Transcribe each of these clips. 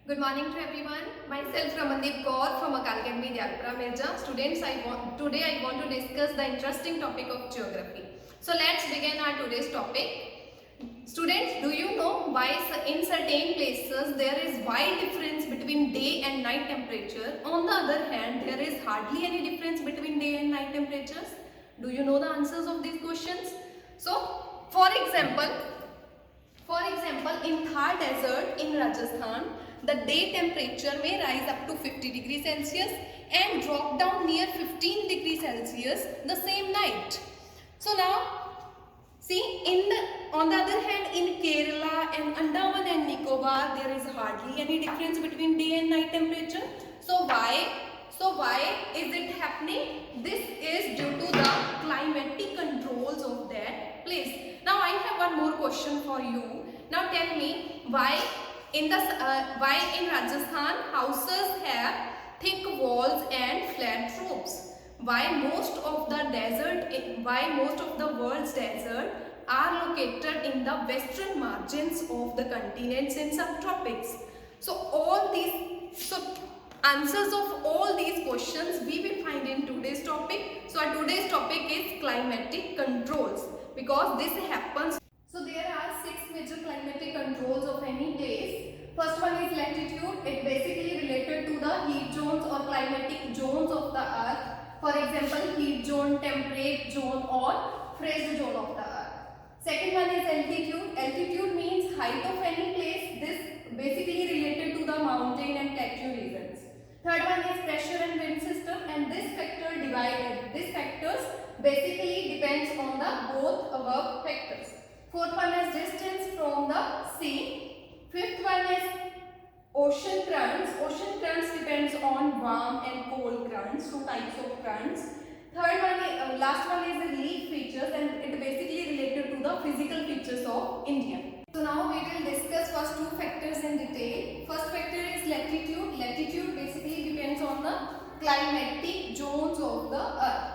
Good morning to everyone. Myself Ramandeep Kaur from Akal Academy Dyalpura Mirza. Students, today I want to discuss the interesting topic of geography. So let's begin our today's topic. Students, do you know why in certain places there is wide difference between day and night temperature? On the other hand, there is hardly any difference between day and night temperatures. Do you know the answers of these questions? So, for example, in Thar Desert in Rajasthan, the day temperature may rise up to 50 degrees Celsius and drop down near 15 degrees Celsius the same night. So now, see, on the other hand, in Kerala and Andaman and Nicobar, there is hardly any difference between day and night temperature. So why is it happening? This is due to the climatic controls of that place. Now I have one more question for you. Now tell me why in Rajasthan houses have thick walls and flat roofs? Why most of the world's desert are located in the western margins of the continents and subtropics? So answers of all these questions we will find in today's topic. So our today's topic is climatic controls, because this happens. So there are 6 major climatic controls of any place. First one is latitude. It basically related to the heat zones or climatic zones of the earth. For example, heat zone, temperate zone or frost zone of the earth. Second one is altitude. Altitude means height of any place. This basically related to the mountain and plateau regions. Third one is pressure and wind system, and this factors basically depends on the both above factors. Fourth one is distance from the sea. Fifth one is ocean currents. Ocean currents depends on warm and cold currents, 2 types of currents. Third one is last one is the relief features, and it basically related to the physical features of India. So now we will discuss first 2 factors in detail. First factor is latitude. Latitude basically depends on the climatic zones of the earth.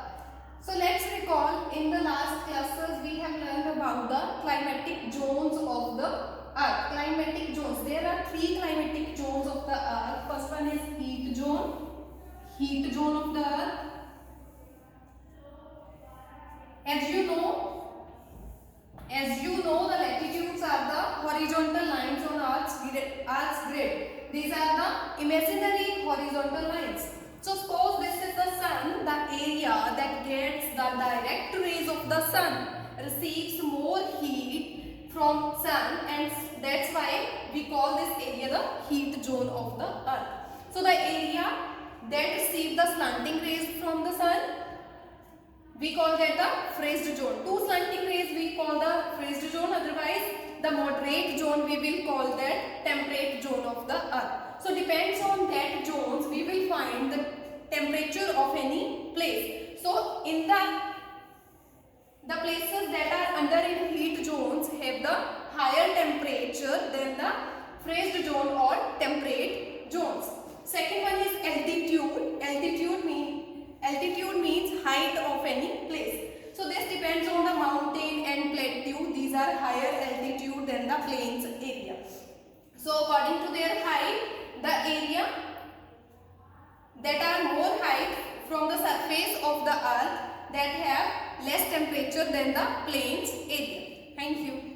So let's recall, in the last classes we have learned about the climatic zones of the earth. Climatic zones. There are 3 climatic zones of the earth. First one is heat zone of the earth. As you know, the latitudes are the horizontal lines on Earth's grid. These are the imaginary horizontal lines. So suppose this is the sun, the area that gets the direct rays of the sun receives more heat from sun, and that's why we call this area the heat zone of the earth. So the area that receives the slanting rays from the sun, we call that the frost zone. 2 slanting rays we call the frost zone, otherwise the moderate zone we will call that temperate zone of the earth. So depends on that zones we will find the temperature of any place. So in the places that are under in heat zones have the higher temperature than the frost zone or temperate zones. Second one is altitude. Altitude means height of any place. So this depends on the mountain and plateau. These are higher altitude than the plains area. So according to their height, the area that are more height from the surface of the earth that have less temperature than the plains area. Thank you.